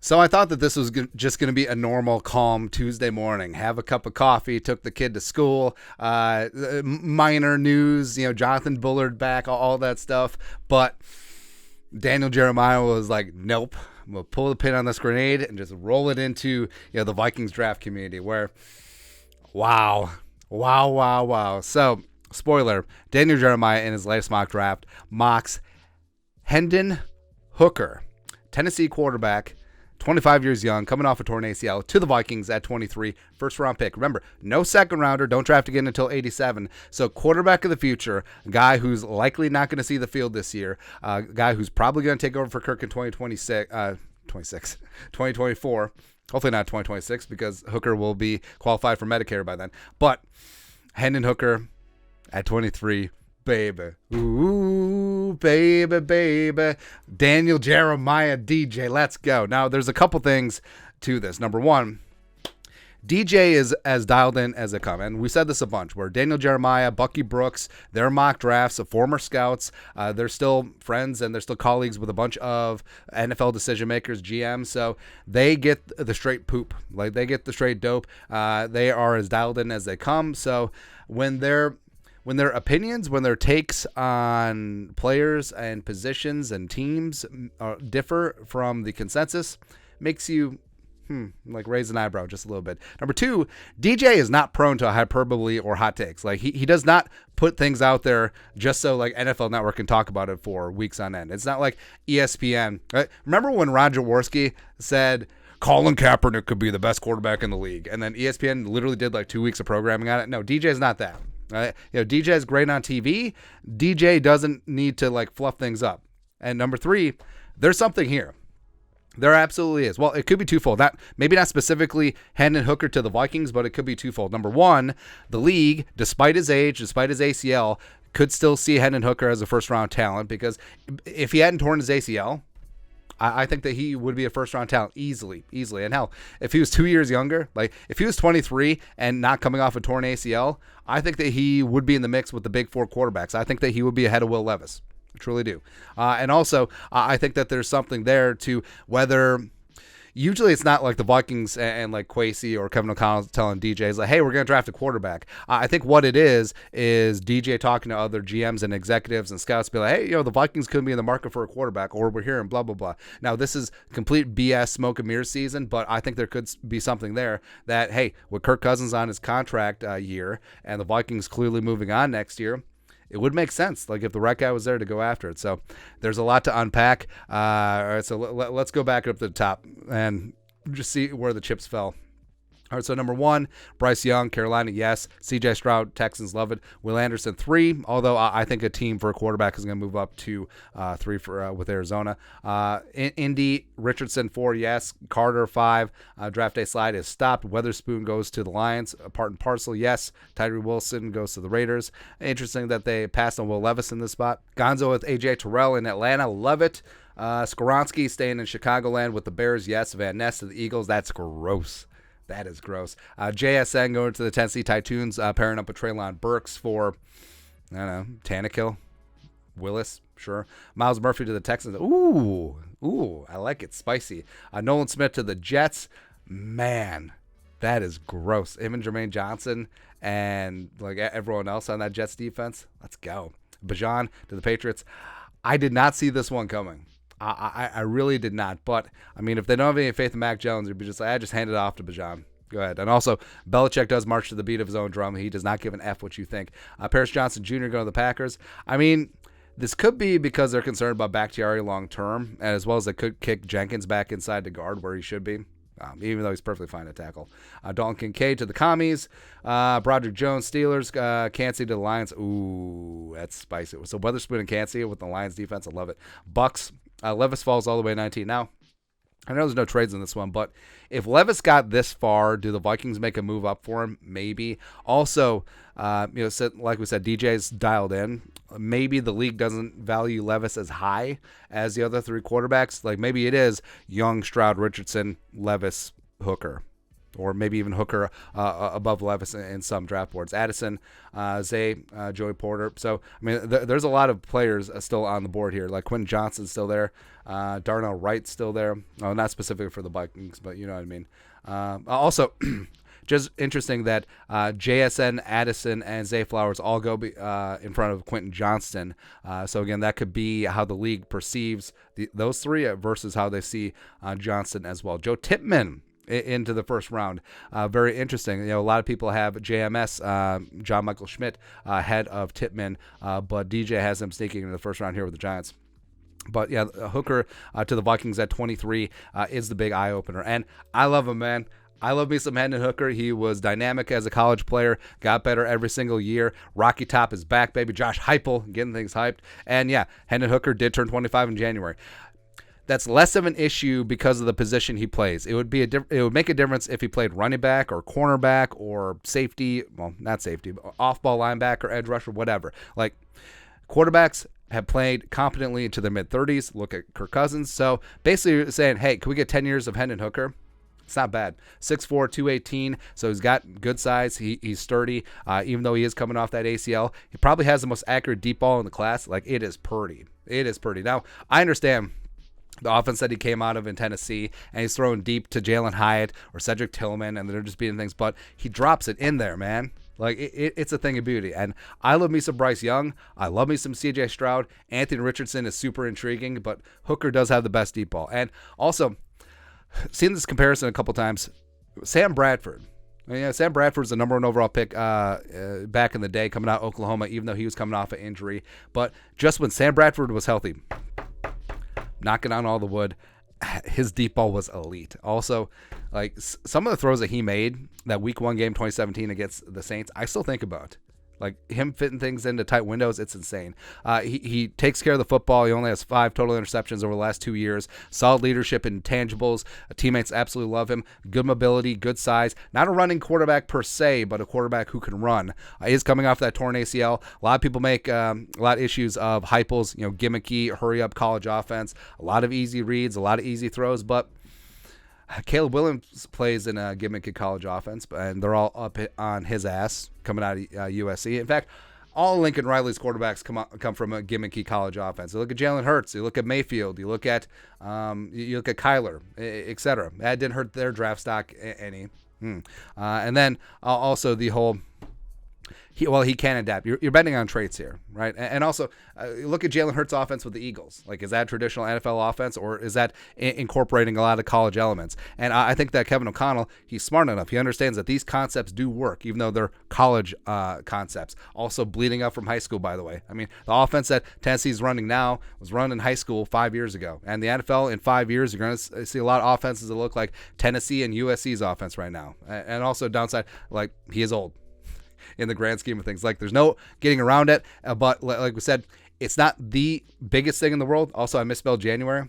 So I thought that this was just going to be a normal, calm Tuesday morning. Have a cup of coffee, took the kid to school, minor news, Jonathan Bullard back, all that stuff. But Daniel Jeremiah was like, nope, I'm going to pull the pin on this grenade and just roll it into the Vikings draft community where, wow. So, spoiler, Daniel Jeremiah in his latest mock draft mocks Hendon Hooker, Tennessee quarterback, 25 years young, coming off a torn ACL, to the Vikings at 23, first-round pick. Remember, no second-rounder, don't draft again until 87. So quarterback of the future, a guy who's likely not going to see the field this year, a guy who's probably going to take over for Kirk in 2024. Hopefully not 2026 because Hooker will be qualified for Medicare by then. But Hendon Hooker at 23, baby. Ooh, baby. Daniel Jeremiah, DJ, let's go. Now, there's a couple things to this. Number one, DJ is as dialed in as they come. And we said this a bunch, where Daniel Jeremiah, Bucky Brooks, their mock drafts of former scouts, they're still friends and they're still colleagues with a bunch of NFL decision makers, GMs. So they get the straight poop. Like, they get the straight dope. They are as dialed in as they come. So when their opinions, when their takes on players and positions and teams differ from the consensus, makes you like raise an eyebrow just a little bit. Number two, DJ is not prone to hyperbole or hot takes. Like he does not put things out there just so like NFL Network can talk about it for weeks on end. It's not like ESPN. Right? Remember when Roger Worski said Colin Kaepernick could be the best quarterback in the league, and then ESPN literally did like 2 weeks of programming on it? No, DJ's not that. Right? DJ is great on TV. DJ doesn't need to like fluff things up. And number three, there's something here. There absolutely is. Well, it could be twofold. Maybe not specifically Hendon Hooker to the Vikings, but it could be twofold. Number one, the league, despite his age, despite his ACL, could still see Hendon Hooker as a first-round talent, because if he hadn't torn his ACL, I think that he would be a first-round talent easily. And hell, if he was 2 years younger, like if he was 23 and not coming off a torn ACL, I think that he would be in the mix with the big four quarterbacks. I think that he would be ahead of Will Levis. I truly do. And also, I think that there's something there to whether... Usually it's not like the Vikings and like Kwesi or Kevin O'Connell telling DJs like, hey, we're going to draft a quarterback. I think what it is DJ talking to other GMs and executives and scouts, be like, hey, the Vikings could be in the market for a quarterback, or we're hearing blah, blah, blah. Now, this is complete BS smoke and mirrors season, but I think there could be something there that, hey, with Kirk Cousins on his contract year and the Vikings clearly moving on next year, it would make sense, like if the right guy was there to go after it. So there's a lot to unpack. All right, so let's go back up to the top and just see where the chips fell. All right, so number one, Bryce Young, Carolina, yes. C.J. Stroud, Texans, love it. Will Anderson, 3, although I think a team for a quarterback is going to move up to 3 for with Arizona. Indy, Richardson, 4, yes. Carter, 5. Draft day slide is stopped. Weatherspoon goes to the Lions. Part and parcel, yes. Tyree Wilson goes to the Raiders. Interesting that they passed on Will Levis in this spot. Gonzo with A.J. Terrell in Atlanta, love it. Skoronski staying in Chicagoland with the Bears, yes. Van Ness to the Eagles, that's gross. That is gross. JSN going to the Tennessee Titans, pairing up with Treylon Burks for, I don't know, Tannehill, Willis, sure. Miles Murphy to the Texans. Ooh, I like it, spicy. Nolan Smith to the Jets. Man, that is gross. Him and Jermaine Johnson and like everyone else on that Jets defense. Let's go. Bajan to the Patriots. I did not see this one coming. I really did not. But, I mean, if they don't have any faith in Mac Jones, you'd be just like, I just hand it off to Bajan. Go ahead. And also, Belichick does march to the beat of his own drum. He does not give an F what you think. Paris Johnson Jr. going to the Packers. I mean, this could be because they're concerned about Bakhtiari long term, as well as they could kick Jenkins back inside the guard where he should be. Even though he's perfectly fine at tackle. Dalton Kincaid to the Commies. Broderick Jones, Steelers. Kancey to the Lions. Ooh, that's spicy. So Weatherspoon and Kancey with the Lions defense. I love it. Bucks. Levis falls all the way to 19. Now, I know there's no trades in this one, but if Levis got this far, do the Vikings make a move up for him? Maybe. Also, like we said, DJ's dialed in. Maybe the league doesn't value Levis as high as the other 3 quarterbacks. Like maybe it is Young, Stroud, Richardson, Levis, Hooker. or maybe even Hooker above Levis in some draft boards. Addison, Zay, Joey Porter. So, I mean, there's a lot of players still on the board here. Like Quentin Johnston's still there. Darnell Wright's still there. Oh, not specifically for the Vikings, but you know what I mean. Also, just interesting that JSN, Addison, and Zay Flowers all go in front of Quentin Johnston. So, again, that could be how the league perceives those three versus how they see Johnston as well. Joe Tippmann into the first round. Very interesting. You know, a lot of people have JMS, John Michael Schmidt, ahead of Tippmann, but DJ has him sneaking into the first round here with the Giants. But yeah, Hooker to the Vikings at 23 is the big eye opener, and I love him, man. I love me some Hendon Hooker. He was dynamic as a college player, got better every single year. Rocky Top is back, baby. Josh Heupel getting things hyped, and yeah, Hendon Hooker did turn 25 in January. That's less of an issue because of the position he plays. It would make a difference if he played running back or cornerback or safety. Well, not safety, but off-ball linebacker, edge rusher, whatever. Like, quarterbacks have played competently into their mid-30s. Look at Kirk Cousins. So basically saying, hey, can we get 10 years of Hendon Hooker? It's not bad. 6'4", 218, so he's got good size. He's sturdy, even though he is coming off that ACL. He probably has the most accurate deep ball in the class. Like, it is pretty. It is pretty. Now, I understand the offense that he came out of in Tennessee, and he's throwing deep to Jalen Hyatt or Cedric Tillman, and they're just beating things, but he drops it in there, man. Like, it's a thing of beauty. And I love me some Bryce Young. I love me some C.J. Stroud. Anthony Richardson is super intriguing, but Hooker does have the best deep ball. And also, seen this comparison a couple times, Sam Bradford. Yeah, Sam Bradford's the number 1 overall pick back in the day, coming out of Oklahoma, even though he was coming off an injury. But just when Sam Bradford was healthy, knocking on all the wood, his deep ball was elite. Also, like, some of the throws that he made that week 1 game 2017 against the Saints, I still think about. Like, him fitting things into tight windows, it's insane. He takes care of the football. He only has 5 total interceptions over the last 2 years. Solid leadership and intangibles. Teammates absolutely love him. Good mobility, good size. Not a running quarterback per se, but a quarterback who can run. He is coming off that torn ACL. A lot of people make a lot of issues of Heupel's, gimmicky, hurry-up college offense. A lot of easy reads, a lot of easy throws, but Caleb Williams plays in a gimmicky college offense, and they're all up on his ass coming out of USC. In fact, all Lincoln Riley's quarterbacks come from a gimmicky college offense. You look at Jalen Hurts, you look at Mayfield, you look at Kyler, etc. That didn't hurt their draft stock any. And then also the whole. He can adapt. You're betting on traits here, right? And also, look at Jalen Hurts' offense with the Eagles. Like, is that traditional NFL offense, or is that incorporating a lot of college elements? And I think that Kevin O'Connell, he's smart enough. He understands that these concepts do work, even though they're college concepts. Also bleeding up from high school, by the way. I mean, the offense that Tennessee's running now was run in high school 5 years ago. And the NFL in 5 years, you're going to see a lot of offenses that look like Tennessee and USC's offense right now. And also downside, like, he is old. In the grand scheme of things, like, there's no getting around it, but like we said, it's not the biggest thing in the world. Also, I misspelled January,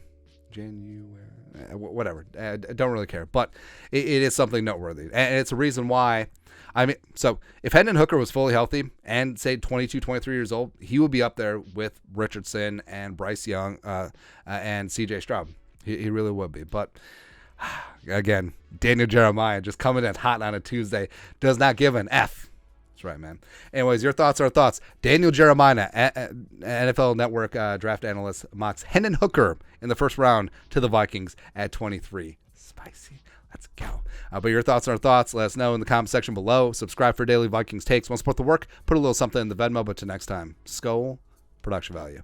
whatever. I don't really care, but it is something noteworthy, and it's a reason why. I mean, so if Hendon Hooker was fully healthy and say 22, 23 years old, he would be up there with Richardson and Bryce Young and C.J. Stroud. He really would be, but. Again, Daniel Jeremiah just coming in hot on a Tuesday does not give an F. That's right, man. Anyways, your thoughts are thoughts. Daniel Jeremiah, NFL Network draft analyst, mocks Hendon Hooker in the first round to the Vikings at 23. Spicy. Let's go. But your thoughts are thoughts. Let us know in the comment section below. Subscribe for daily Vikings takes. Want to support the work? Put a little something in the Venmo. But till next time, Skol, production value.